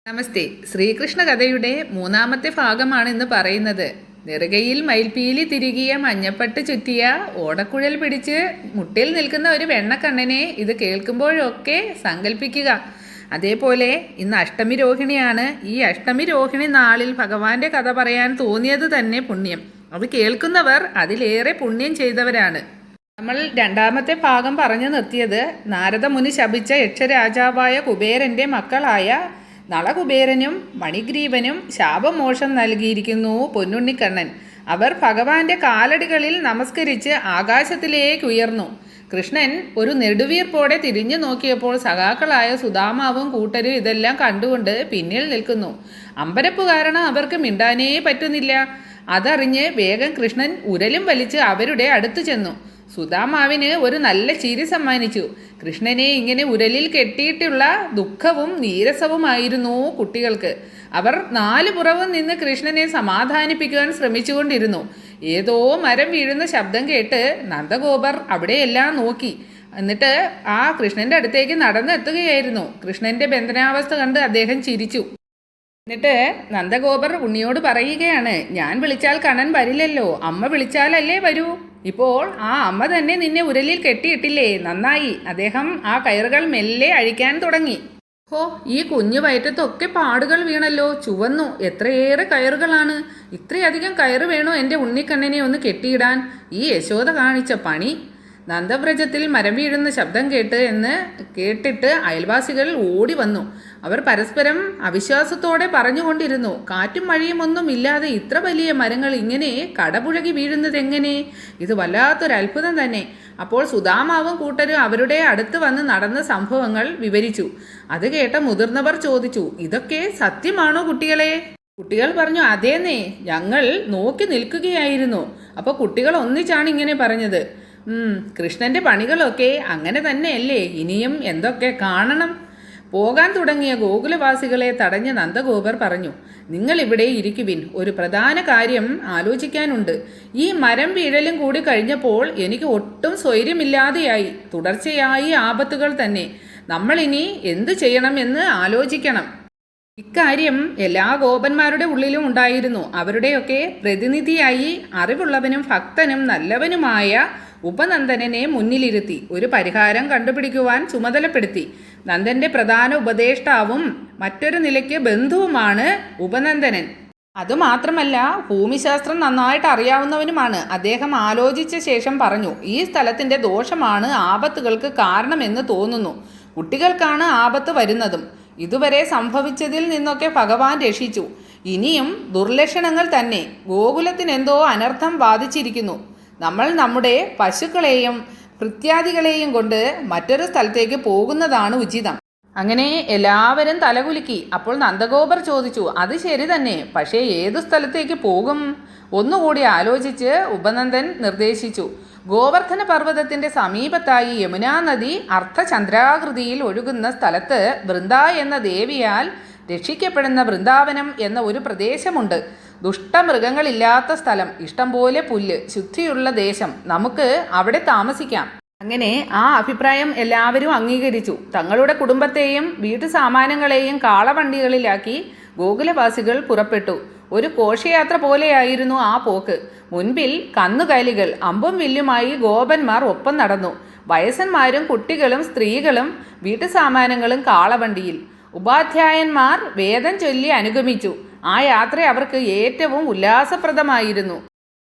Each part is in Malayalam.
നമസ്തേ. ശ്രീകൃഷ്ണ കഥയുടെ മൂന്നാമത്തെ ഭാഗമാണ് ഇന്ന് പറയുന്നത്. നെറുകയിൽ മയിൽപ്പീലി തിരുകിയ മഞ്ഞപ്പട്ട് ചുറ്റിയ ഓടക്കുഴൽ പിടിച്ച് മുട്ടിൽ നിൽക്കുന്ന ഒരു വെണ്ണക്കണ്ണനെ ഇത് കേൾക്കുമ്പോഴൊക്കെ സങ്കല്പിക്കുക. അതേപോലെ ഇന്ന് അഷ്ടമി രോഹിണിയാണ്. ഈ അഷ്ടമി രോഹിണി നാളിൽ ഭഗവാന്റെ കഥ പറയാൻ തോന്നിയത് തന്നെ പുണ്യം. അത് കേൾക്കുന്നവർ അതിലേറെ പുണ്യം ചെയ്തവരാണ്. നമ്മൾ രണ്ടാമത്തെ ഭാഗം പറഞ്ഞു നിർത്തിയത് നാരദ മുനി ശപിച്ച യക്ഷരാജാവായ കുബേരൻ്റെ മക്കളായ നളകുബേരനും മണിഗ്രീവനും ശാപമോക്ഷം നൽകിയിരിക്കുന്നു പൊന്നുണ്ണിക്കണ്ണൻ. അവർ ഭഗവാന്റെ കാലടികളിൽ നമസ്കരിച്ച് ആകാശത്തിലേക്ക് ഉയർന്നു. കൃഷ്ണൻ ഒരു നെടുവീർപ്പോടെ തിരിഞ്ഞു നോക്കിയപ്പോൾ സഖാക്കളായ സുദാമാവും കൂട്ടരും ഇതെല്ലാം കണ്ടുകൊണ്ട് പിന്നിൽ നിൽക്കുന്നു. അമ്പരപ്പ് കാരണം അവർക്ക് മിണ്ടാനേ പറ്റുന്നില്ല. അതറിഞ്ഞ് വേഗം കൃഷ്ണൻ ഉരലും വലിച്ച് അവരുടെ അടുത്തു ചെന്നു. സുദാമാവിന് ഒരു നല്ല ചിരി സമ്മാനിച്ചു. കൃഷ്ണനെ ഇങ്ങനെ ഉരലിൽ കെട്ടിയിട്ടുള്ള ദുഃഖവും നീരസവുമായിരുന്നു കുട്ടികൾക്ക്. അവർ നാലുപുറവും നിന്ന് കൃഷ്ണനെ സമാധാനിപ്പിക്കുവാൻ ശ്രമിച്ചുകൊണ്ടിരുന്നു. ഏതോ മരം വീഴുന്ന ശബ്ദം കേട്ട് നന്ദഗോപർ അവിടെയെല്ലാം നോക്കി. എന്നിട്ട് ആ കൃഷ്ണന്റെ അടുത്തേക്ക് നടന്നെത്തുകയായിരുന്നു. കൃഷ്ണന്റെ ബന്ധനാവസ്ഥ കണ്ട് അദ്ദേഹം ചിരിച്ചു. എന്നിട്ട് നന്ദഗോപർ ഉണ്ണിയോട് പറയുകയാണ്, ഞാൻ വിളിച്ചാൽ കണ്ണൻ വരില്ലല്ലോ, അമ്മ വിളിച്ചാലല്ലേ വരൂ. ഇപ്പോൾ ആ അമ്മ തന്നെ നിന്നെ ഉരലിൽ കെട്ടിയിട്ടില്ലേ, നന്നായി. അദ്ദേഹം ആ കയറുകൾ മെല്ലെ അഴിക്കാൻ തുടങ്ങി. ഹോ, ഈ കുഞ്ഞു വയറ്റത്തൊക്കെ പാടുകൾ വീണല്ലോ, ചുവന്നു. എത്രയേറെ കയറുകളാണ്. ഇത്രയധികം കയറ് വേണോ എൻ്റെ ഉണ്ണിക്കണ്ണനെ ഒന്ന് കെട്ടിയിടാൻ? ഈ യശോദ കാണിച്ച പണി. നന്ദവ്രജത്തിൽ മരം വീഴുന്ന ശബ്ദം കേട്ടിട്ട് അയൽവാസികൾ ഓടി വന്നു. അവർ പരസ്പരം അവിശ്വാസത്തോടെ പറഞ്ഞുകൊണ്ടിരുന്നു, കാറ്റും മഴയും ഒന്നും ഇല്ലാതെ ഇത്ര വലിയ മരങ്ങൾ ഇങ്ങനെ കടപുഴകി വീഴുന്നത് എങ്ങനെ? ഇത് വല്ലാത്തൊരു അത്ഭുതം തന്നെ. അപ്പോൾ സുദാമാവും കൂട്ടരും അവരുടെ അടുത്ത് വന്ന് നടന്ന സംഭവങ്ങൾ വിവരിച്ചു. അത് കേട്ട മുതിർന്നവർ ചോദിച്ചു, ഇതൊക്കെ സത്യമാണോ കുട്ടികളെ? കുട്ടികൾ പറഞ്ഞു, അതേന്നേ, ഞങ്ങൾ നോക്കി നിൽക്കുകയായിരുന്നു. അപ്പോൾ കുട്ടികൾ ഒന്നിച്ചാണ് ഇങ്ങനെ പറഞ്ഞത്. കൃഷ്ണന്റെ പണികളൊക്കെ അങ്ങനെ തന്നെയല്ലേ, ഇനിയും എന്തൊക്കെ കാണണം. പോകാൻ തുടങ്ങിയ ഗോകുലവാസികളെ തടഞ്ഞ നന്ദഗോപർ പറഞ്ഞു, നിങ്ങൾ ഇവിടെ ഇരിക്കുവിൻ, ഒരു പ്രധാന കാര്യം ആലോചിക്കാനുണ്ട്. ഈ മരം വീഴലും കൂടി കഴിഞ്ഞപ്പോൾ എനിക്ക് ഒട്ടും സ്വൈര്യമില്ലാതെയായി. തുടർച്ചയായി ആപത്തുകൾ തന്നെ. നമ്മളിനി എന്തു ചെയ്യണമെന്ന് ആലോചിക്കണം. ഇക്കാര്യം എല്ലാ ഗോപന്മാരുടെ ഉള്ളിലും ഉണ്ടായിരുന്നു. അവരുടെയൊക്കെ പ്രതിനിധിയായി അറിവുള്ളവനും ഭക്തനും നല്ലവനുമായ ഉപനന്ദനെ മുന്നിലിരുത്തി ഒരു പരിഹാരം കണ്ടുപിടിക്കുവാൻ ചുമതലപ്പെടുത്തി. നന്ദന്റെ പ്രധാന ഉപദേഷ്ടാവും മറ്റൊരു നിലയ്ക്ക് ബന്ധുവുമാണ് ഉപനന്ദനൻ. അതുമാത്രമല്ല, ഭൂമിശാസ്ത്രം നന്നായിട്ട് അറിയാവുന്നവനുമാണ്. അദ്ദേഹം ആലോചിച്ച ശേഷം പറഞ്ഞു, ഈ സ്ഥലത്തിന്റെ ദോഷമാണ് ആപത്തുകൾക്ക് കാരണമെന്ന് തോന്നുന്നു. കുട്ടികൾക്കാണ് ആപത്ത് വരുന്നതും. ഇതുവരെ സംഭവിച്ചതിൽ നിന്നൊക്കെ ഭഗവാൻ രക്ഷിച്ചു. ഇനിയും ദുർലക്ഷണങ്ങൾ തന്നെ. ഗോകുലത്തിനെന്തോ അനർത്ഥം ബാധിച്ചിരിക്കുന്നു. നമ്മൾ നമ്മുടെ പശുക്കളെയും ഭൃത്യാദികളെയും കൊണ്ട് മറ്റൊരു സ്ഥലത്തേക്ക് പോകുന്നതാണ് ഉചിതം. അങ്ങനെ എല്ലാവരും തലകുലുക്കി. അപ്പോൾ നന്ദഗോപർ ചോദിച്ചു, അത് ശരി തന്നെ, പക്ഷേ ഏതു സ്ഥലത്തേക്ക് പോകും? ഒന്നുകൂടി ആലോചിച്ച് ഉപനന്ദൻ നിർദ്ദേശിച്ചു, ഗോവർദ്ധന പർവ്വതത്തിന്റെ സമീപത്തായി യമുനാ നദി അർദ്ധചന്ദ്രാകൃതിയിൽ ഒഴുകുന്ന സ്ഥലത്ത് വൃന്ദ എന്ന ദേവിയാൽ രക്ഷിക്കപ്പെടുന്ന വൃന്ദാവനം എന്ന ഒരു പ്രദേശമുണ്ട്. ദുഷ്ടമൃഗങ്ങളില്ലാത്ത സ്ഥലം, ഇഷ്ടംപോലെ പുല്ല്, ശുദ്ധിയുള്ള ദേശം. നമുക്ക് അവിടെ താമസിക്കാം. അങ്ങനെ ആ അഭിപ്രായം എല്ലാവരും അംഗീകരിച്ചു. തങ്ങളുടെ കുടുംബത്തെയും വീട്ടു സാമാനങ്ങളെയും കാളവണ്ടികളിലാക്കി ഗോകുലവാസികൾ പുറപ്പെട്ടു. ഒരു ഘോഷയാത്ര പോലെയായിരുന്നു ആ പോക്ക്. മുൻപിൽ കന്നുകാലികൾ അമ്പും വില്ലുമായി ഗോപന്മാർ ഒപ്പം നടന്നു. വയസ്സന്മാരും കുട്ടികളും സ്ത്രീകളും വീട്ടു സാമാനങ്ങളും കാളവണ്ടിയിൽ. ഉപാധ്യായന്മാർ വേദം ചൊല്ലി അനുഗമിച്ചു. ആ യാത്ര അവർക്ക് ഏറ്റവും ഉല്ലാസപ്രദമായിരുന്നു.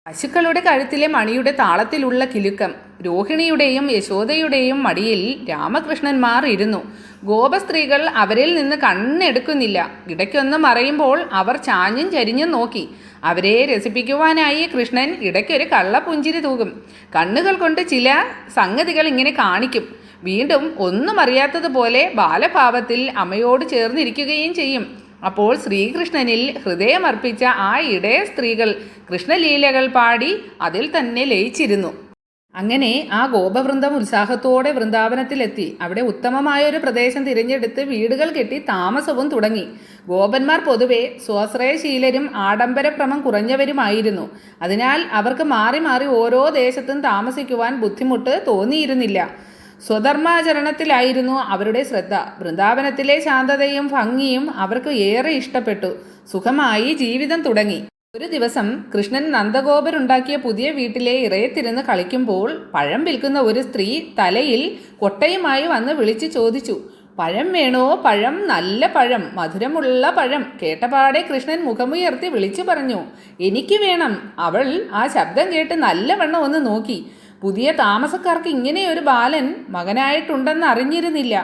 പശുക്കളുടെ കഴുത്തിലെ മണിയുടെ താളത്തിലുള്ള കിലുക്കം. രോഹിണിയുടെയും യശോദയുടെയും മടിയിൽ രാമകൃഷ്ണന്മാർ ഇരുന്നു. ഗോപസ്ത്രീകൾ അവരിൽ നിന്ന് കണ്ണെടുക്കുന്നില്ല. ഇടയ്ക്കൊന്ന് മറയുമ്പോൾ അവർ ചാഞ്ഞും ചരിഞ്ഞും നോക്കി. അവരെ രസിപ്പിക്കുവാനായി കൃഷ്ണൻ ഇടയ്ക്കൊരു കള്ളപ്പുഞ്ചിരി തൂകും. കണ്ണുകൾ കൊണ്ട് ചില സംഗതികൾ ഇങ്ങനെ കാണിക്കും. വീണ്ടും ഒന്നും അറിയാത്തതുപോലെ ബാലഭാവത്തിൽ അമ്മയോട് ചേർന്നിരിക്കുകയും ചെയ്യും. അപ്പോൾ ശ്രീകൃഷ്ണനിൽ ഹൃദയമർപ്പിച്ച ആ ഇടയ സ്ത്രീകൾ കൃഷ്ണലീലകൾ പാടി അതിൽ തന്നെ ലയിച്ചിരുന്നു. അങ്ങനെ ആ ഗോപവൃന്ദം ഉത്സാഹത്തോടെ വൃന്ദാവനത്തിലെത്തി. അവിടെ ഉത്തമമായൊരു പ്രദേശം തിരഞ്ഞെടുത്ത് വീടുകൾ കെട്ടി താമസവും തുടങ്ങി. ഗോപന്മാർ പൊതുവെ സ്വാശ്രയശീലരും ആഡംബരഭ്രമം കുറഞ്ഞവരുമായിരുന്നു. അതിനാൽ അവർക്ക് മാറി മാറി ഓരോ ദേശത്തും താമസിക്കുവാൻ ബുദ്ധിമുട്ട് തോന്നിയിരുന്നില്ല. സ്വധർമാചരണത്തിലായിരുന്നു അവരുടെ ശ്രദ്ധ. വൃന്ദാവനത്തിലെ ശാന്തതയും ഭംഗിയും അവർക്ക് ഏറെ ഇഷ്ടപ്പെട്ടു. സുഖമായി ജീവിതം തുടങ്ങി. ഒരു ദിവസം കൃഷ്ണൻ നന്ദഗോപരുണ്ടാക്കിയ പുതിയ വീട്ടിലെ ഇറയത്തിരുന്ന് കളിക്കുമ്പോൾ പഴം വിൽക്കുന്ന ഒരു സ്ത്രീ തലയിൽ കൊട്ടയുമായി വന്ന് വിളിച്ചു ചോദിച്ചു, പഴം വേണോ? പഴം, നല്ല പഴം, മധുരമുള്ള പഴം. കേട്ടപാടെ കൃഷ്ണൻ മുഖമുയർത്തി വിളിച്ചു പറഞ്ഞു, എനിക്ക് വേണം. അവൾ ആ ശബ്ദം കേട്ട് നല്ലവണ്ണം ഒന്ന് നോക്കി. പുതിയ താമസക്കാർക്ക് ഇങ്ങനെയൊരു ബാലൻ മകനായിട്ടുണ്ടെന്ന് അറിഞ്ഞിരുന്നില്ല.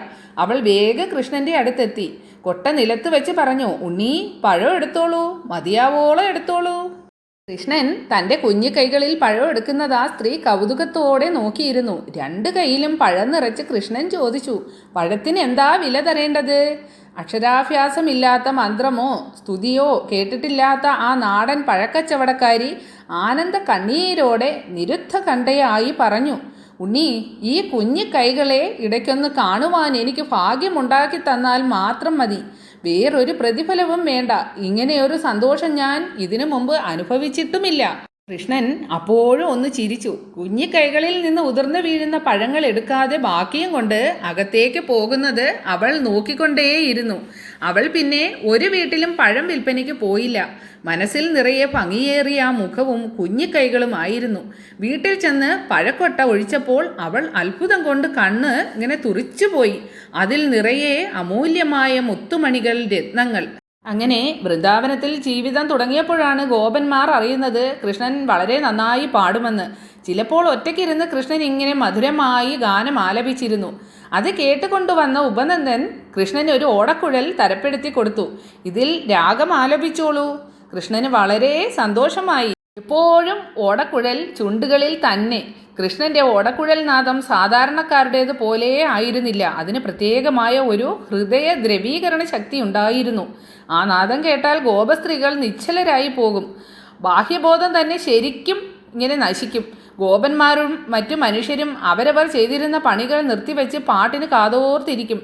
അവൾ വേഗം കൃഷ്ണന്റെ അടുത്തെത്തി കൊട്ട നിലത്ത് വെച്ച് പറഞ്ഞു, ഉണ്ണി, പഴം എടുത്തോളൂ, മതിയാവോളം എടുത്തോളൂ. കൃഷ്ണൻ തൻ്റെ കുഞ്ഞു കൈകളിൽ പഴം എടുക്കുന്നത് ആ സ്ത്രീ കൗതുകത്തോടെ നോക്കിയിരുന്നു. രണ്ട് കൈയിലും പഴം നിറച്ച് കൃഷ്ണൻ ചോദിച്ചു, പഴത്തിന് എന്താ വില തരേണ്ടത്? അക്ഷരാഭ്യാസമില്ലാത്ത മന്ത്രമോ സ്തുതിയോ കേട്ടിട്ടില്ലാത്ത ആ നാടൻ പഴക്കച്ചവടക്കാരി ആനന്ദ കണ്ണീരോടെ നിരുദ്ധ കണ്ഠയായി പറഞ്ഞു, ഉണ്ണി, ഈ കുഞ്ഞു കൈകളെ ഇടയ്ക്കൊന്ന് കാണുവാൻ എനിക്ക് ഭാഗ്യമുണ്ടാക്കി തന്നാൽ മാത്രം മതി. വേറൊരു പ്രതിഫലവും വേണ്ട. ഇങ്ങനെയൊരു സന്തോഷം ഞാൻ ഇതിനു മുമ്പ് അനുഭവിച്ചിട്ടുമില്ല. കൃഷ്ണൻ അപ്പോഴും ഒന്ന് ചിരിച്ചു. കുഞ്ഞി കൈകളിൽ നിന്ന് ഉതിർന്നു വീഴുന്ന പഴങ്ങൾ എടുക്കാതെ ബാക്കിയും കൊണ്ട് അകത്തേക്ക് പോകുന്നത് അവൾ നോക്കിക്കൊണ്ടേയിരുന്നു. അവൾ പിന്നെ ഒരു വീട്ടിലും പഴം വിൽപ്പനയ്ക്ക് പോയില്ല. മനസ്സിൽ നിറയെ ഭംഗിയേറിയ ആ മുഖവും കുഞ്ഞി കൈകളുമായിരുന്നു. വീട്ടിൽ ചെന്ന് പഴക്കൊട്ട ഒഴിച്ചപ്പോൾ അവൾ അത്ഭുതം കൊണ്ട് കണ്ണ് ഇങ്ങനെ തുറിച്ചുപോയി. അതിൽ നിറയെ അമൂല്യമായ മുത്തുമണികൾ, രത്നങ്ങൾ. അങ്ങനെ വൃന്ദാവനത്തിൽ ജീവിതം തുടങ്ങിയപ്പോഴാണ് ഗോപന്മാർ അറിയുന്നത് കൃഷ്ണൻ വളരെ നന്നായി പാടുമെന്ന്. ചിലപ്പോൾ ഒറ്റയ്ക്കിരുന്ന് കൃഷ്ണൻ ഇങ്ങനെ മധുരമായി ഗാനം ആലപിച്ചിരുന്നു. അത് കേട്ടുകൊണ്ടുവന്ന ഉപനന്ദൻ കൃഷ്ണന് ഒരു ഓടക്കുഴൽ തരപ്പെടുത്തി കൊടുത്തു. ഇതിൽ രാഗം ആലപിച്ചോളൂ. കൃഷ്ണന് വളരെ സന്തോഷമായി. എപ്പോഴും ഓടക്കുഴൽ ചുണ്ടുകളിൽ തന്നെ. കൃഷ്ണന്റെ ഓടക്കുഴൽ നാദം സാധാരണക്കാരുടേത് പോലെ ആയിരുന്നില്ല. അതിന് പ്രത്യേകമായ ഒരു ഹൃദയ ദ്രവീകരണ ശക്തി ഉണ്ടായിരുന്നു. ആ നാദം കേട്ടാൽ ഗോപസ്ത്രീകൾ നിശ്ചലരായി പോകും. ബാഹ്യബോധം തന്നെ ശരിക്കും ഇങ്ങനെ നശിക്കും. ഗോപന്മാരും മറ്റു മനുഷ്യരും അവരവർ ചെയ്തിരുന്ന പണികൾ നിർത്തിവെച്ച് പാട്ടിന് കാതോർത്തിരിക്കും.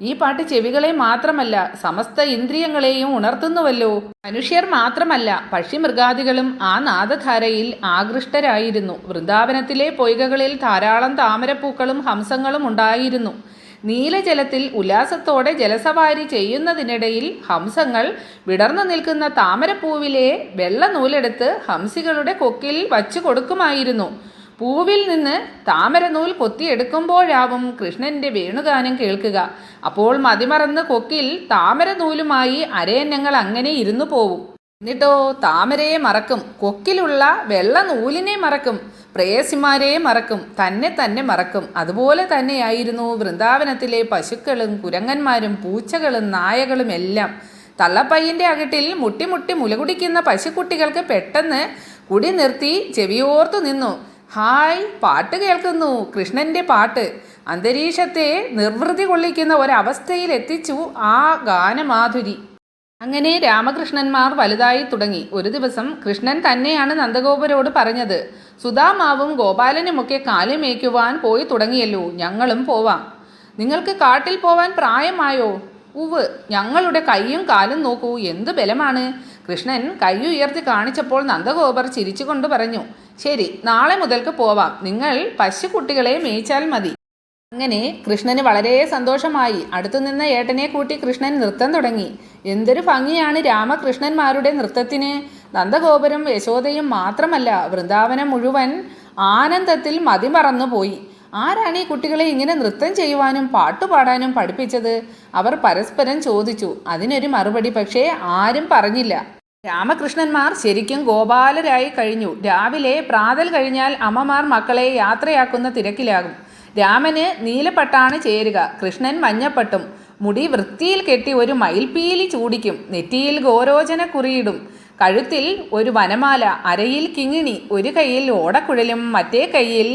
ഈ പാട്ട് ചെവികളെ മാത്രമല്ല സമസ്ത ഇന്ദ്രിയങ്ങളെയും ഉണർത്തുന്നുവല്ലോ. മനുഷ്യർ മാത്രമല്ല, പക്ഷിമൃഗാദികളും ആ നാദധാരയിൽ ആകൃഷ്ടരായിരുന്നു. വൃന്ദാവനത്തിലെ പൊയ്കകളിൽ ധാരാളം താമരപ്പൂക്കളും ഹംസങ്ങളും ഉണ്ടായിരുന്നു. നീലജലത്തിൽ ഉല്ലാസത്തോടെ ജലസവാരി ചെയ്യുന്നതിനിടയിൽ ഹംസങ്ങൾ വിടർന്നു നിൽക്കുന്ന താമരപ്പൂവിലെ വെള്ള നൂലെടുത്ത് ഹംസികളുടെ കൊക്കിൽ വച്ചു കൊടുക്കുമായിരുന്നു. പൂവിൽ നിന്ന് താമരനൂൽ കൊത്തിയെടുക്കുമ്പോഴാവും കൃഷ്ണന്റെ വേണുഗാനം കേൾക്കുക. അപ്പോൾ മതിമറന്ന് കൊക്കിൽ താമരനൂലുമായി അരയന്നങ്ങൾ അങ്ങനെ ഇരുന്നു പോവും. എന്നിട്ടോ താമരയെ മറക്കും, കൊക്കിലുള്ള വെള്ള നൂലിനെ മറക്കും, പ്രേയസിമാരെ മറക്കും, തന്നെ മറക്കും. അതുപോലെ തന്നെയായിരുന്നു വൃന്ദാവനത്തിലെ പശുക്കളും കുരങ്ങന്മാരും പൂച്ചകളും നായകളും എല്ലാം. തള്ളപ്പയ്യൻ്റെ അകട്ടിൽ മുട്ടി മുലകുടിക്കുന്ന പശുക്കുട്ടികൾക്ക് പെട്ടെന്ന് കുടി നിർത്തി ചെവിയോർത്തു നിന്നു. ഹായ്, പാട്ട് കേൾക്കുന്നു, കൃഷ്ണന്റെ പാട്ട്. അന്തരീക്ഷത്തെ നിർവൃതി കൊള്ളിക്കുന്ന ഒരവസ്ഥയിൽ എത്തിച്ചു ആ ഗാനമാധുരി. അങ്ങനെ രാമകൃഷ്ണന്മാർ വലുതായി തുടങ്ങി. ഒരു ദിവസം കൃഷ്ണൻ തന്നെയാണ് നന്ദഗോപരോട് പറഞ്ഞത്, സുധാമാവും ഗോപാലനുമൊക്കെ കാലുമേയ്ക്കുവാൻ പോയി തുടങ്ങിയല്ലോ, ഞങ്ങളും പോവാം. നിങ്ങൾക്ക് കാട്ടിൽ പോവാൻ പ്രായമായോ? ഉവ്, ഞങ്ങളുടെ കൈയും കാലും നോക്കൂ, എന്തു ബലമാണ്. കൃഷ്ണൻ കൈ ഉയർത്തി കാണിച്ചപ്പോൾ നന്ദഗോപർ ചിരിച്ചുകൊണ്ട് പറഞ്ഞു, ശരി, നാളെ മുതൽക്ക് പോവാം. നിങ്ങൾ പശുക്കുട്ടികളെ മേയ്ച്ചാൽ മതി. അങ്ങനെ കൃഷ്ണന് വളരെ സന്തോഷമായി. അടുത്തുനിന്ന ഏട്ടനെ കൂട്ടി കൃഷ്ണൻ നൃത്തം തുടങ്ങി. എന്തൊരു ഭംഗിയാണ് രാമകൃഷ്ണന്മാരുടെ നൃത്തത്തിന്. നന്ദഗോപരും യശോദയും മാത്രമല്ല, വൃന്ദാവനം മുഴുവൻ ആനന്ദത്തിൽ മതിമറന്നു പോയി. ആരാണ് ഈ കുട്ടികളെ ഇങ്ങനെ നൃത്തം ചെയ്യുവാനും പാട്ടുപാടാനും പഠിപ്പിച്ചത്? അവർ പരസ്പരം ചോദിച്ചു. അതിനൊരു മറുപടി പക്ഷേ ആരും പറഞ്ഞില്ല. രാമകൃഷ്ണന്മാർ ശരിക്കും ഗോപാലരായി കഴിഞ്ഞു. രാവിലെ പ്രാതൽ കഴിഞ്ഞാൽ അമ്മമാർ മക്കളെ യാത്രയാക്കുന്ന തിരക്കിലാകും. രാമന് നീലപ്പട്ടാണ് ചേരുക, കൃഷ്ണൻ മഞ്ഞപ്പട്ടും. മുടി വൃത്തിയിൽ കെട്ടി ഒരു മയിൽപ്പീലി ചൂടിക്കും. നെറ്റിയിൽ ഗോരോചന കുറിയിടും. കഴുത്തിൽ ഒരു വനമാല, അരയിൽ കിങ്ങിണി, ഒരു കൈയിൽ ഓടക്കുഴലും മറ്റേ കൈയിൽ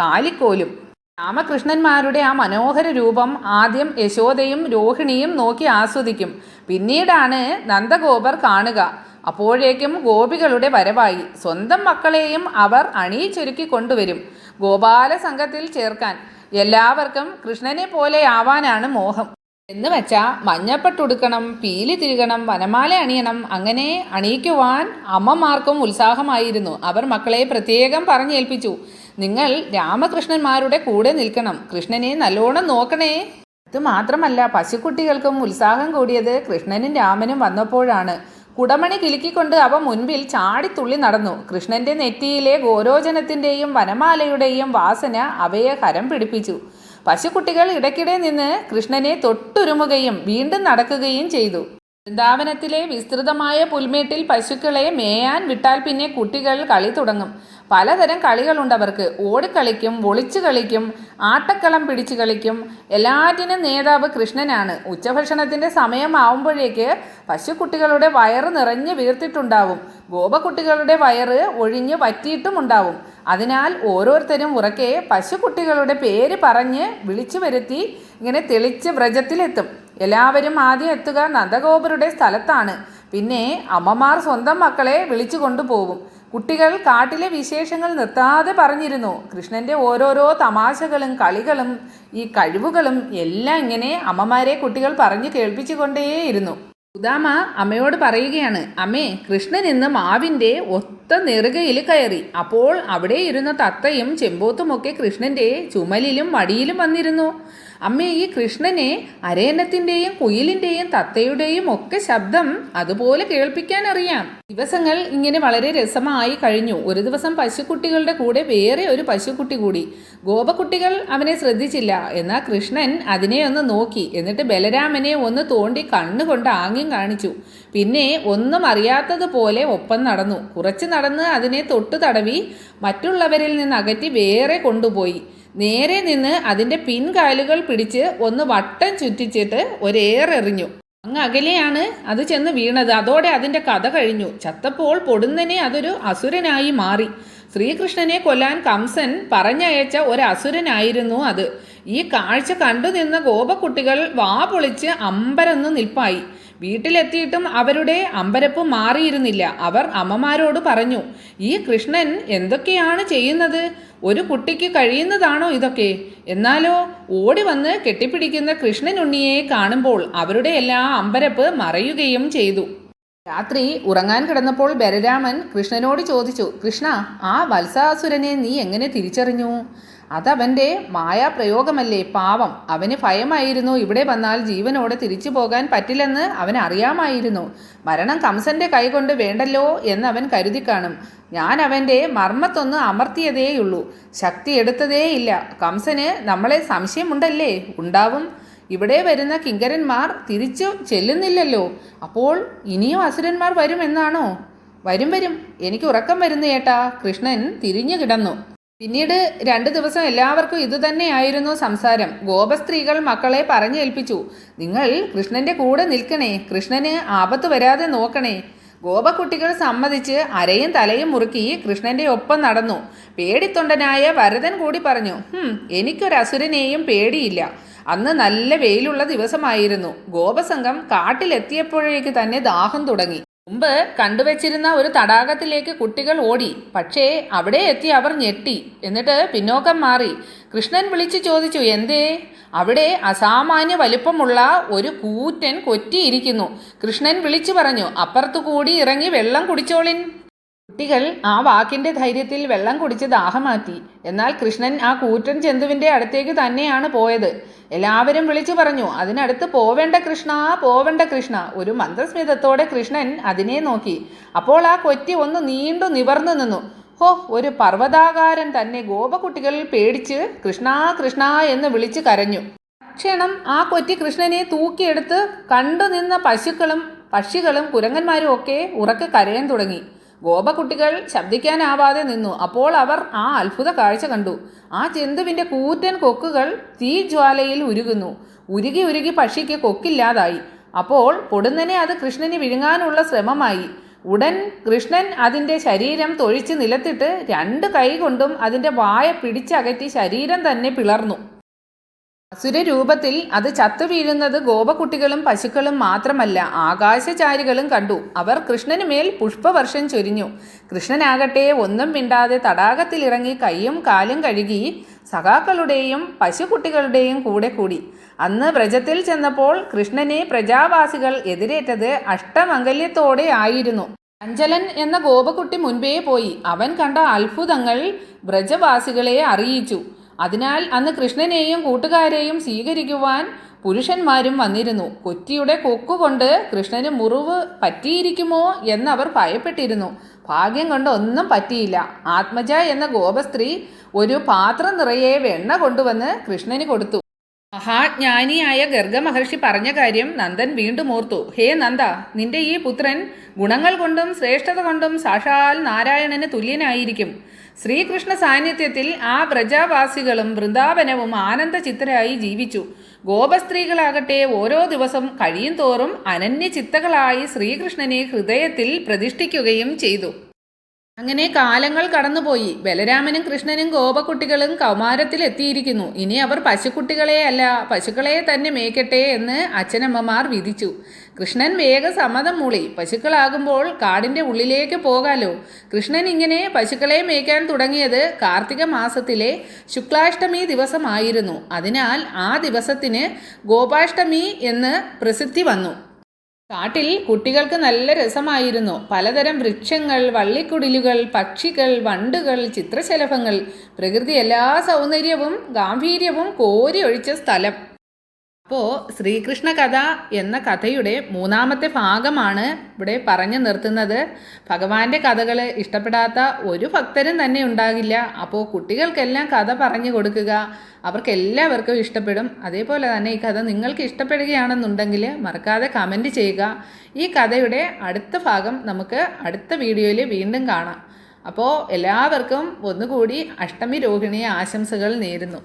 കാലിക്കോലും. രാമകൃഷ്ണന്മാരുടെ ആ മനോഹര രൂപം ആദ്യം യശോദയും രോഹിണിയും നോക്കി ആസ്വദിക്കും. പിന്നീടാണ് നന്ദഗോപർ കാണുക. അപ്പോഴേക്കും ഗോപികളുടെ വരവായി. സ്വന്തം മക്കളെയും അവർ അണിയിച്ചൊരുക്കി കൊണ്ടുവരും ഗോപാല സംഘത്തിൽ ചേർക്കാൻ. എല്ലാവർക്കും കൃഷ്ണനെ പോലെ ആവാനാണ് മോഹം. എന്ന് വെച്ചാൽ മഞ്ഞപ്പട്ടുടുക്കണം, പീലി തിരുകണം, വനമാല അണിയണം. അങ്ങനെ അണിയിക്കുവാൻ അമ്മമാർക്കും ഉത്സാഹമായിരുന്നു. അവർ മക്കളെ പ്രത്യേകം പറഞ്ഞേൽപ്പിച്ചു. നിങ്ങൾ രാമകൃഷ്ണന്മാരുടെ കൂടെ നിൽക്കണം, കൃഷ്ണനെ നല്ലോണം നോക്കണേ. ഇത് മാത്രമല്ല, പശുക്കുട്ടികൾക്കും ഉത്സാഹം കൂടിയത് കൃഷ്ണനും രാമനും വന്നപ്പോഴാണ്. കുടമണി കിലുക്കിക്കൊണ്ട് അവ മുൻപിൽ ചാടിത്തുള്ളി നടന്നു. കൃഷ്ണന്റെ നെറ്റിയിലെ ഗോരോചനത്തിൻ്റെയും വനമാലയുടെയും വാസന അവയെ ഹരം പിടിപ്പിച്ചു. പശുക്കുട്ടികൾ ഇടയ്ക്കിടെ നിന്ന് കൃഷ്ണനെ തൊട്ടുരുമുകയും വീണ്ടും നടക്കുകയും ചെയ്തു. വൃന്ദാവനത്തിലെ വിസ്തൃതമായ പുൽമേട്ടിൽ പശുക്കളെ മേയാൻ വിട്ടാൽ പിന്നെ കുട്ടികൾ കളി തുടങ്ങും. പലതരം കളികളുണ്ടവർക്ക്. ഓടിക്കളിക്കും, ഒളിച്ചു കളിക്കും, ആട്ടക്കളം പിടിച്ചു കളിക്കും. എല്ലാറ്റിനും നേതാവ് കൃഷ്ണനാണ്. ഉച്ചഭക്ഷണത്തിൻ്റെ സമയമാവുമ്പോഴേക്ക് പശുക്കുട്ടികളുടെ വയറ് നിറഞ്ഞു വീർത്തിട്ടുണ്ടാവും. ഗോപക്കുട്ടികളുടെ വയറ് ഒഴിഞ്ഞു വറ്റിയിട്ടുമുണ്ടാവും. അതിനാൽ ഓരോരുത്തരും ഉറക്കെ പശുക്കുട്ടികളുടെ പേര് പറഞ്ഞ് വിളിച്ചു വരുത്തി ഇങ്ങനെ തെളിച്ച് വ്രജത്തിലെത്തും. എല്ലാവരും ആദ്യം എത്തുക നന്ദഗോപരുടെ സ്ഥലത്താണ്. പിന്നെ അമ്മമാർ സ്വന്തം മക്കളെ വിളിച്ചു കൊണ്ടുപോകും. കുട്ടികൾ കാട്ടിലെ വിശേഷങ്ങൾ നിർത്താതെ പറഞ്ഞിരുന്നു. കൃഷ്ണൻ്റെ ഓരോരോ തമാശകളും കളികളും ഈ കഴിവുകളും എല്ലാം ഇങ്ങനെ അമ്മമാരെ കുട്ടികൾ പറഞ്ഞു കേൾപ്പിച്ചുകൊണ്ടേയിരുന്നു. സുദാമ അമ്മയോട് പറയുകയാണ്, അമ്മേ, കൃഷ്ണൻ ഇന്ന് മാവിൻ്റെ ഒത്ത നെറുകയിൽ കയറി. അപ്പോൾ അവിടെ ഇരുന്ന തത്തയും ചെമ്പോത്തുമൊക്കെ കൃഷ്ണൻ്റെ ചുമലിലും മടിയിലും വന്നിരുന്നു. അമ്മേ, ഈ കൃഷ്ണനെ അരയന്നത്തിൻ്റെയും കുയിലിൻ്റെയും തത്തയുടെയും ഒക്കെ ശബ്ദം അതുപോലെ കേൾപ്പിക്കാൻ അറിയാം. ദിവസങ്ങൾ ഇങ്ങനെ വളരെ രസമായി കഴിഞ്ഞു. ഒരു ദിവസം പശുക്കുട്ടികളുടെ കൂടെ വേറെ ഒരു പശുക്കുട്ടി കൂടി. ഗോപക്കുട്ടികൾ അവനെ ശ്രദ്ധിച്ചില്ല. എന്നാൽ കൃഷ്ണൻ അതിനെ ഒന്ന് നോക്കി. എന്നിട്ട് ബലരാമനെ ഒന്ന് തോണ്ടി കണ്ണുകൊണ്ട് ആംഗ്യം കാണിച്ചു. പിന്നെ ഒന്നും അറിയാത്തതുപോലെ ഒപ്പം നടന്നു. കുറച്ച് നടന്ന് അതിനെ തൊട്ടു തടവി മറ്റുള്ളവരിൽ നിന്ന് അകറ്റി വേറെ കൊണ്ടുപോയി. നേരെ നിന്ന് അതിൻ്റെ പിൻകാലുകൾ പിടിച്ച് ഒന്ന് വട്ടം ചുറ്റിച്ചിട്ട് ഒരേറെറിഞ്ഞു. അങ്ങ് അകലെയാണ് അത് ചെന്ന് വീണത്. അതോടെ അതിൻ്റെ കഥ കഴിഞ്ഞു. ചത്തപ്പോൾ പൊടുന്നനെ അതൊരു അസുരനായി മാറി. ശ്രീകൃഷ്ണനെ കൊല്ലാൻ കംസൻ പറഞ്ഞയച്ച ഒരു അസുരനായിരുന്നു അത്. ഈ കാഴ്ച കണ്ടു നിന്ന ഗോപക്കുട്ടികൾ വാ പൊളിച്ച് അമ്പരന്ന് നിൽപ്പായി. വീട്ടിലെത്തിയിട്ടും അവരുടെ അമ്പരപ്പ് മാറിയിരുന്നില്ല. അവർ അമ്മമാരോട് പറഞ്ഞു, ഈ കൃഷ്ണൻ എന്തൊക്കെയാണ് ചെയ്യുന്നത്? ഒരു കുട്ടിക്ക് കഴിയുന്നതാണോ ഇതൊക്കെ? എന്നാലോ ഓടി വന്ന് കെട്ടിപ്പിടിക്കുന്ന കൃഷ്ണനുണ്ണിയെ കാണുമ്പോൾ അവരുടെ എല്ലാ അമ്പരപ്പ് മറയുകയും ചെയ്തു. രാത്രി ഉറങ്ങാൻ കിടന്നപ്പോൾ ബലരാമൻ കൃഷ്ണനോട് ചോദിച്ചു, കൃഷ്ണ, ആ വത്സാസുരനെ നീ എങ്ങനെ തിരിച്ചറിഞ്ഞു? അതവൻ്റെ മായാപ്രയോഗമല്ലേ, പാവം. അവന് ഭയമായിരുന്നു ഇവിടെ വന്നാൽ ജീവനോടെ തിരിച്ചു പോകാൻ പറ്റില്ലെന്ന് അവൻ അറിയാമായിരുന്നു. മരണം കംസന്റെ കൈകൊണ്ട് വേണ്ടല്ലോ എന്ന് അവൻ കരുതി കാണും. ഞാൻ അവൻ്റെ മർമ്മത്തൊന്ന് അമർത്തിയതേയുള്ളൂ, ശക്തി എടുത്തതേയില്ല. കംസന് നമ്മളെ സംശയമുണ്ടല്ലേ? ഉണ്ടാവും. ഇവിടെ വരുന്ന കിങ്കരന്മാർ തിരിച്ചു ചെല്ലുന്നില്ലല്ലോ. അപ്പോൾ ഇനിയും അസുരന്മാർ വരുമെന്നാണോ? വരും. എനിക്ക് ഉറക്കം വരുന്നു ഏട്ടാ. കൃഷ്ണൻ തിരിഞ്ഞു കിടന്നു. പിന്നീട് 2 ദിവസം എല്ലാവർക്കും ഇതുതന്നെയായിരുന്നു സംസാരം. ഗോപസ്ത്രീകൾ മക്കളെ പറഞ്ഞേൽപ്പിച്ചു, നിങ്ങൾ കൃഷ്ണന്റെ കൂടെ നിൽക്കണേ, കൃഷ്ണന് ആപത്ത് വരാതെ നോക്കണേ. ഗോപക്കുട്ടികൾ സമ്മതിച്ച് അരയും തലയും മുറുക്കി കൃഷ്ണന്റെ ഒപ്പം നടന്നു. പേടിത്തൊണ്ടനായ വരദൻ കൂടി പറഞ്ഞു, എനിക്കൊരസുരനെയും പേടിയില്ല. അന്ന് നല്ല വെയിലുള്ള ദിവസമായിരുന്നു. ഗോപസംഘം കാട്ടിലെത്തിയപ്പോഴേക്ക് തന്നെ ദാഹം തുടങ്ങി. മുമ്പ് കണ്ടുവച്ചിരുന്ന ഒരു തടാകത്തിലേക്ക് കുട്ടികൾ ഓടി. പക്ഷേ അവിടെ എത്തി അവർ ഞെട്ടി. എന്നിട്ട് പിന്നോക്കം മാറി. കൃഷ്ണൻ വിളിച്ചു ചോദിച്ചു, എന്തേ? അവിടെ അസാമാന്യ വലിപ്പമുള്ള ഒരു കൂറ്റൻ കൊറ്റിയിരിക്കുന്നു. കൃഷ്ണൻ വിളിച്ചു പറഞ്ഞു, അപ്പുറത്തുകൂടി ഇറങ്ങി വെള്ളം കുടിച്ചോളിൻ. കുട്ടികൾ ആ വാക്കിൻ്റെ ധൈര്യത്തിൽ വെള്ളം കുടിച്ച് ദാഹം മാറ്റി. എന്നാൽ കൃഷ്ണൻ ആ കൂറ്റൻ ജന്തുവിൻ്റെ അടുത്തേക്ക് തന്നെയാണ് പോയത്. എല്ലാവരും വിളിച്ചു പറഞ്ഞു, അതിനടുത്ത് പോവേണ്ട കൃഷ്ണ, പോവേണ്ട കൃഷ്ണ. ഒരു മന്ദസ്മിതത്തോടെ കൃഷ്ണൻ അതിനെ നോക്കി. അപ്പോൾ ആ കൊറ്റി ഒന്ന് നീണ്ടു നിവർന്നു നിന്നു. ഒരു പർവ്വതാകാരൻ തന്നെ. ഗോപക്കുട്ടികൾ പേടിച്ച് കൃഷ്ണ കൃഷ്ണ എന്ന് വിളിച്ച് കരഞ്ഞു. ക്ഷണം ആ കൊറ്റി കൃഷ്ണനെ തൂക്കിയെടുത്ത് കണ്ടു നിന്ന പശുക്കളും പക്ഷികളും കുരങ്ങന്മാരും ഒക്കെ ഉറക്കെ കരയാൻ തുടങ്ങി. ഗോപക്കുട്ടികൾ ശബ്ദിക്കാനാവാതെ നിന്നു. അപ്പോൾ അവർ ആ അത്ഭുത കാഴ്ച കണ്ടു. ആ ജന്തുവിൻ്റെ കൂറ്റൻ കൊക്കുകൾ തീജ്വാലയിൽ ഉരുകുന്നു. ഉരുകി ഉരുകി പക്ഷിക്ക് കൊക്കില്ലാതായി. അപ്പോൾ പൊടുന്നനെ അത് കൃഷ്ണന് വിഴുങ്ങാനുള്ള ശ്രമമായി. ഉടൻ കൃഷ്ണൻ അതിൻ്റെ ശരീരം തൊഴിച്ച് നിലത്തിട്ട് 2 കൈ കൊണ്ടും അതിൻ്റെ വായ പിടിച്ചകറ്റി ശരീരം തന്നെ പിളർന്നു. അസുരരൂപത്തിൽ അത് ചത്തു വീഴുന്നത് ഗോപക്കുട്ടികളും പശുക്കളും മാത്രമല്ല, ആകാശചാരികളും കണ്ടു. അവർ കൃഷ്ണനുമേൽ പുഷ്പവർഷം ചൊരിഞ്ഞു. കൃഷ്ണനാകട്ടെ ഒന്നും മിണ്ടാതെ തടാകത്തിലിറങ്ങി കൈയും കാലും കഴുകി സഖാക്കളുടെയും പശുക്കുട്ടികളുടെയും കൂടെ കൂടി. അന്ന് വ്രജത്തിൽ ചെന്നപ്പോൾ കൃഷ്ണനെ പ്രജാവാസികൾ എതിരേറ്റത് അഷ്ടമംഗല്യത്തോടെ ആയിരുന്നു. അഞ്ചലൻ എന്ന ഗോപകുട്ടി മുൻപേ പോയി. അവൻ കണ്ട അത്ഭുതങ്ങൾ വ്രജവാസികളെ അറിയിച്ചു. അതിനാൽ അന്ന് കൃഷ്ണനെയും കൂട്ടുകാരെയും സ്വീകരിക്കുവാൻ പുരുഷന്മാരും വന്നിരുന്നു. കൊറ്റിയുടെ കൊക്കുകൊണ്ട് കൃഷ്ണന് മുറിവ് പറ്റിയിരിക്കുമോ എന്നവർ ഭയപ്പെട്ടിരുന്നു. ഭാഗ്യം കൊണ്ട് ഒന്നും പറ്റിയില്ല. ആത്മജ എന്ന ഗോപസ്ത്രീ ഒരു പാത്രം നിറയെ വെണ്ണ കൊണ്ടുവന്ന് കൃഷ്ണന് കൊടുത്തു. മഹാജ്ഞാനിയായ ഗർഗമഹർഷി പറഞ്ഞ കാര്യം നന്ദൻ വീണ്ടും ഓർത്തു. ഹേ നന്ദ, നിന്റെ ഈ പുത്രൻ ഗുണങ്ങൾ കൊണ്ടും ശ്രേഷ്ഠത കൊണ്ടും സാക്ഷാൽ നാരായണന് തുല്യനായിരിക്കും. ശ്രീകൃഷ്ണ സാന്നിധ്യത്തിൽ ആ വ്രജവാസികളും വൃന്ദാവനവും ആനന്ദചിത്തരായി ജീവിച്ചു. ഗോപസ്ത്രീകളാകട്ടെ ഓരോ ദിവസം കഴിയും തോറും അനന്യചിത്തകളായി ശ്രീകൃഷ്ണനെ ഹൃദയത്തിൽ പ്രതിഷ്ഠിക്കുകയും ചെയ്തു. അങ്ങനെ കാലങ്ങൾ കടന്നുപോയി. ബലരാമനും കൃഷ്ണനും ഗോപക്കുട്ടികളും കൗമാരത്തിൽ എത്തിയിരിക്കുന്നു. ഇനി അവർ പശുക്കുട്ടികളെ അല്ല, പശുക്കളെ തന്നെ മേയ്ക്കട്ടെ എന്ന് അച്ഛനമ്മമാർ വിധിച്ചു. കൃഷ്ണൻ വേഗം സമ്മതം മൂളി. പശുക്കളാകുമ്പോൾ കാടിൻ്റെ ഉള്ളിലേക്ക് പോകാലോ. കൃഷ്ണൻ ഇങ്ങനെ പശുക്കളെ മേയ്ക്കാൻ തുടങ്ങിയത് കാർത്തിക മാസത്തിലെ ശുക്ലാഷ്ടമി ദിവസമായിരുന്നു. അതിനാൽ ആ ദിവസത്തിന് ഗോപാഷ്ടമി എന്ന് പ്രസിദ്ധി വന്നു. കാട്ടിൽ കുട്ടികൾക്ക് നല്ല രസമായിരുന്നു. പലതരം വൃക്ഷങ്ങൾ, വള്ളിക്കുടിലുകൾ, പക്ഷികൾ, വണ്ടുകൾ, ചിത്രശലഭങ്ങൾ, പ്രകൃതി എല്ലാ സൗന്ദര്യവും ഗാംഭീര്യവും കോരി ഒഴിച്ച സ്ഥലം. അപ്പോൾ ശ്രീകൃഷ്ണ കഥ എന്ന കഥയുടെ മൂന്നാമത്തെ ഭാഗമാണ് ഇവിടെ പറഞ്ഞു നിർത്തുന്നത്. ഭഗവാന്റെ കഥകൾ ഇഷ്ടപ്പെടാത്ത ഒരു ഭക്തരും തന്നെ ഉണ്ടാകില്ല. അപ്പോൾ കുട്ടികൾക്കെല്ലാം കഥ പറഞ്ഞു കൊടുക്കുക, അവർക്കെല്ലാവർക്കും ഇഷ്ടപ്പെടും. അതേപോലെ തന്നെ ഈ കഥ നിങ്ങൾക്ക് ഇഷ്ടപ്പെടുകയാണെന്നുണ്ടെങ്കിൽ മറക്കാതെ കമൻറ്റ് ചെയ്യുക. ഈ കഥയുടെ അടുത്ത ഭാഗം നമുക്ക് അടുത്ത വീഡിയോയിൽ വീണ്ടും കാണാം. അപ്പോൾ എല്ലാവർക്കും ഒന്നുകൂടി അഷ്ടമി രോഹിണി ആശംസകൾ നേരുന്നു.